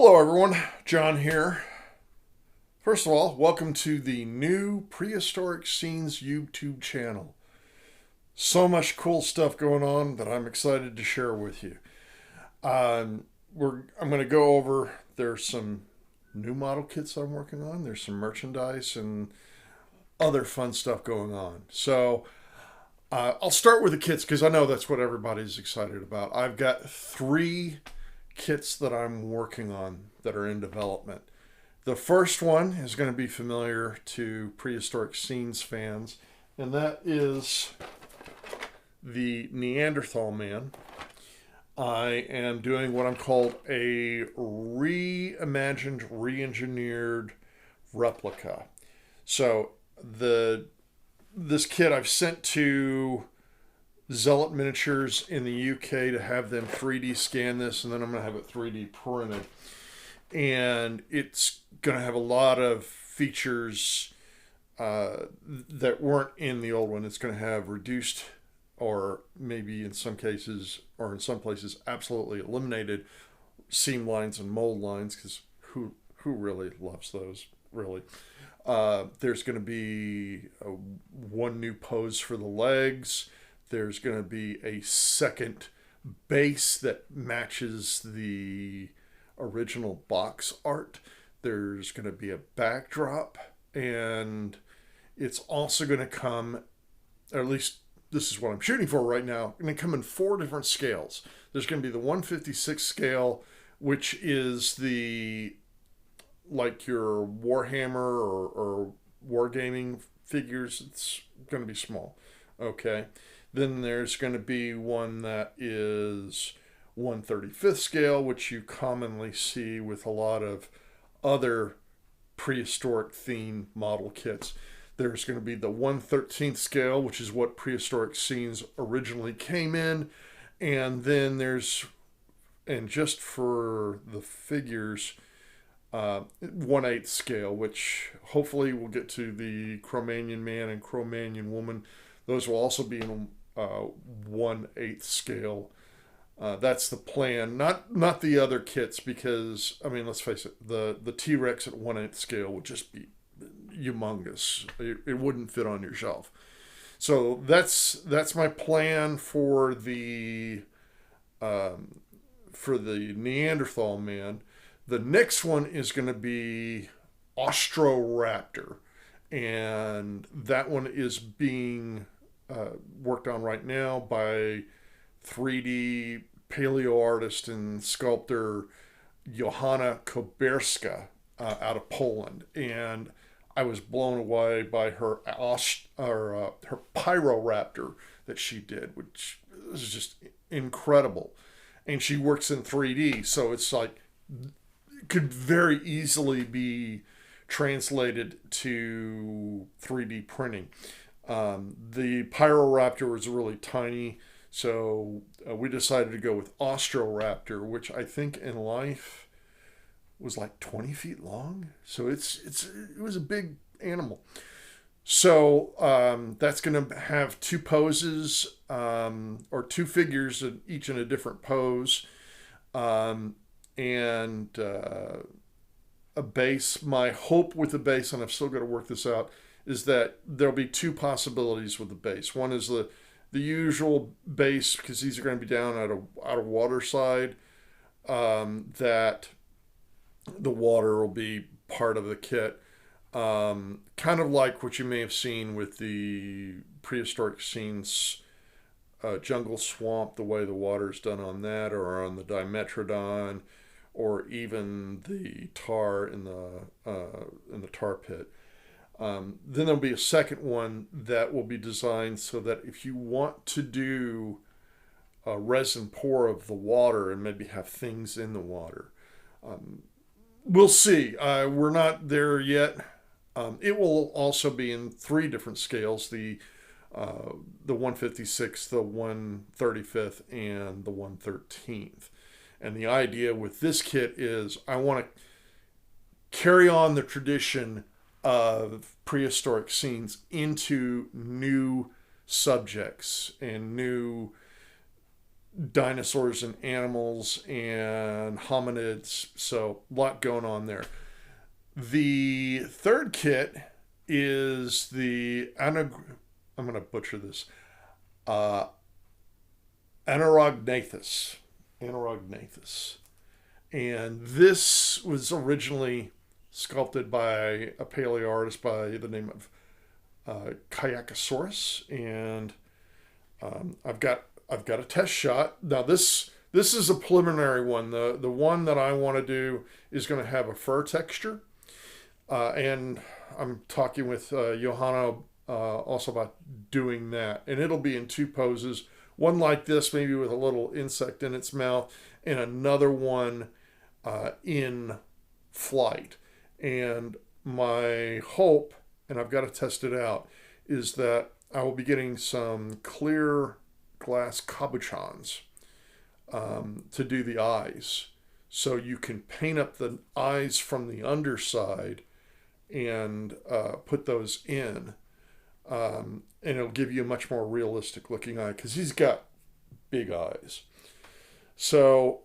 Hello, everyone. John here. First of all, welcome to the new Prehistoric Scenes YouTube channel. So much cool stuff going on that I'm excited to share with you. I'm going to go over, there's some new model kits I'm working on. There's some merchandise and other fun stuff going on. So I'll start with the kits because I know that's what everybody's excited about. I've got 3 kits that I'm working on that are in development. The first one is going to be familiar to Prehistoric Scenes fans, and that is the Neanderthal man. I am doing what I'm called a reimagined, re-engineered replica. So this kit I've sent to Zealot Miniatures in the UK to have them 3D scan this, and then I'm going to have it 3D printed. And it's going to have a lot of features that weren't in the old one. It's going to have reduced, or maybe in some cases, or in some places, absolutely eliminated seam lines and mold lines, because who really loves those, really? There's going to be one new pose for the legs. There's going to be a second base that matches the original box art. There's going to be a backdrop, and it's also going to come, or at least this is what I'm shooting for right now, going to come in 4 different scales. There's going to be the 1/56 scale, which is the, like your Warhammer or Wargaming figures. It's going to be small. Okay. Then there's going to be one that is 1/35 scale, which you commonly see with a lot of other prehistoric theme model kits. There's going to be the 1/13 scale, which is what Prehistoric Scenes originally came in. And then there's, and just for the figures, 1/8 scale, which hopefully we'll get to the Cro-Magnon man and Cro-Magnon woman. Those will also be in 1/8 scale. That's the plan. Not the other kits, because I mean, let's face it, the T-Rex at 1/8 scale would just be humongous. It wouldn't fit on your shelf. So that's my plan for the Neanderthal man. The next one is going to be Aunrognathus, and that one is being worked on right now by 3D paleo artist and sculptor Joanna Kobierska out of Poland, and I was blown away by her her Pyroraptor that she did, which is just incredible. And she works in 3D, so it's like it could very easily be translated to 3D printing. The Pyroraptor was really tiny, so we decided to go with Aunrognathus, which I think in life was like 20 feet long. So it was a big animal. So that's going to have 2 poses, or 2 figures, each in a different pose, and a base. My hope with the base, and I've still got to work this out, is that there'll be 2 possibilities with the base. One is the usual base, because these are going to be down out of water side, that the water will be part of the kit. Kind of like what you may have seen with the Prehistoric Scenes Jungle Swamp, the way the water's done on that, or on the Dimetrodon, or even the tar in the tar pit. Then there'll be a second one that will be designed so that if you want to do a resin pour of the water and maybe have things in the water, we'll see. We're not there yet. It will also be in 3 different scales: the 1/56, the 1/35, and the 1/13. And the idea with this kit is I want to carry on the tradition of Prehistoric Scenes into new subjects and new dinosaurs and animals and hominids. So a lot going on there. The third kit is I'm going to butcher this. Uh, Aunrognathus. Aunrognathus. And this was originally sculpted by a paleo artist by the name of Kayakasaurus, and I've got a test shot. Now this is a preliminary one. The one that I want to do is going to have a fur texture, and I'm talking with Joanna also about doing that, and it'll be in two poses. One like this, maybe with a little insect in its mouth, and another one in flight. And my hope, and I've got to test it out, is that I will be getting some clear glass cabochons to do the eyes. So you can paint up the eyes from the underside and put those in. And it'll give you a much more realistic looking eye because he's got big eyes. So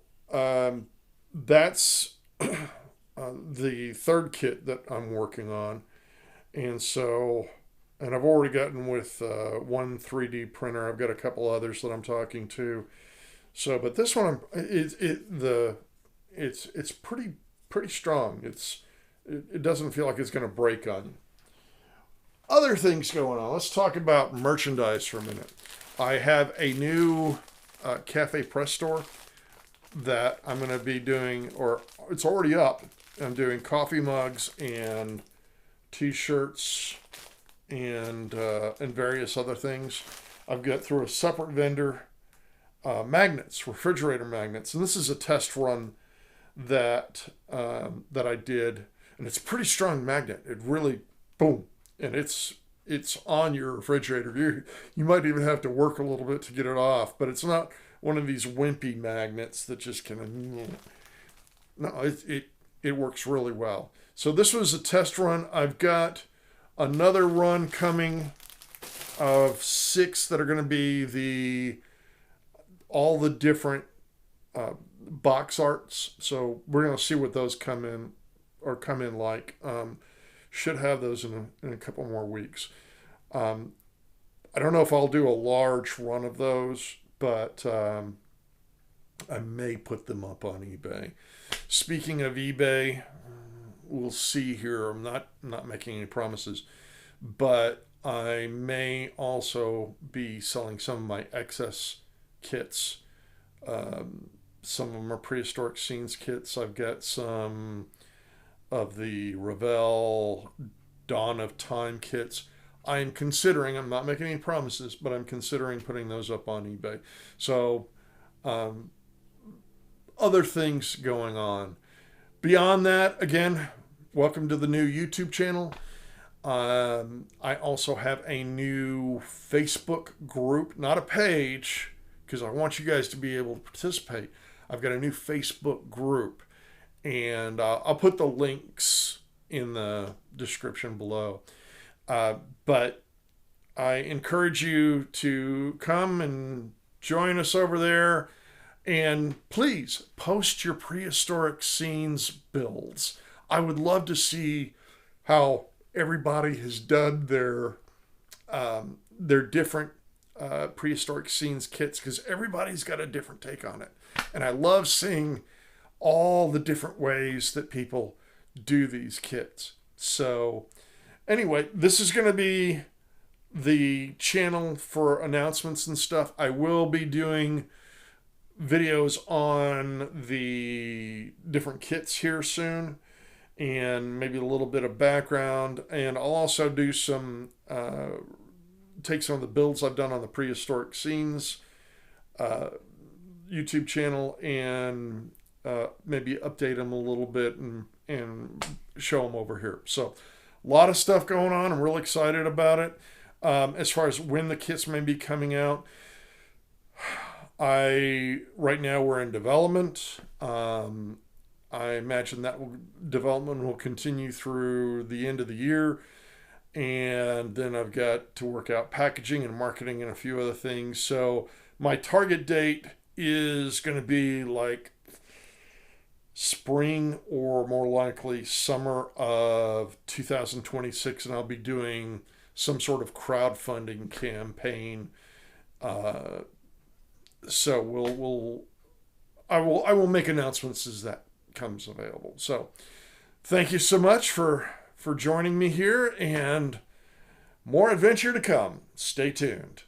that's the third kit that I'm working on. And I've already gotten with one 3D printer. I've got a couple others that I'm talking to. So, but this one, it's pretty strong. It doesn't feel like it's going to break on you. Other things going on. Let's talk about merchandise for a minute. I have a new CafePress store that I'm going to be doing, or it's already up. I'm doing coffee mugs and T-shirts and various other things. I've got through a separate vendor magnets, refrigerator magnets, and this is a test run that I did, and it's a pretty strong magnet. It really boom, and it's on your refrigerator. You might even have to work a little bit to get it off, but it's not one of these wimpy magnets that just kind of no. It works really well. So this was a test run. I've got another run coming of 6 that are going to be all the different box arts. So we're going to see what those come in like. Should have those in a couple more weeks. I don't know if I'll do a large run of those, but I may put them up on eBay. Speaking of eBay, we'll see here. I'm not making any promises, but I may also be selling some of my excess kits. Some of them are prehistoric scenes kits. I've got some of the Ravel Dawn of Time kits. I'm not making any promises, but I'm considering putting those up on eBay. So, other things going on. Beyond that, again, welcome to the new YouTube channel. I also have a new Facebook group, not a page, because I want you guys to be able to participate. I've got a new Facebook group, and I'll put the links in the description below. But I encourage you to come and join us over there. And please post your prehistoric scenes builds. I would love to see how everybody has done their different prehistoric scenes kits, because everybody's got a different take on it. And I love seeing all the different ways that people do these kits. So anyway, this is going to be the channel for announcements and stuff. I will be doing videos on the different kits here soon, and maybe a little bit of background, and I'll also do some take some of the builds I've done on the prehistoric scenes YouTube channel and maybe update them a little bit and show them over here. So a lot of stuff going on. I'm really excited about it. As far as when the kits may be coming out, right now we're in development. I imagine that development will continue through the end of the year, and then I've got to work out packaging and marketing and a few other things. So my target date is going to be like spring or more likely summer of 2026, and I'll be doing some sort of crowdfunding campaign. Uh, so I will make announcements as that comes available. So thank you so much for joining me here, and more adventure to come. Stay tuned.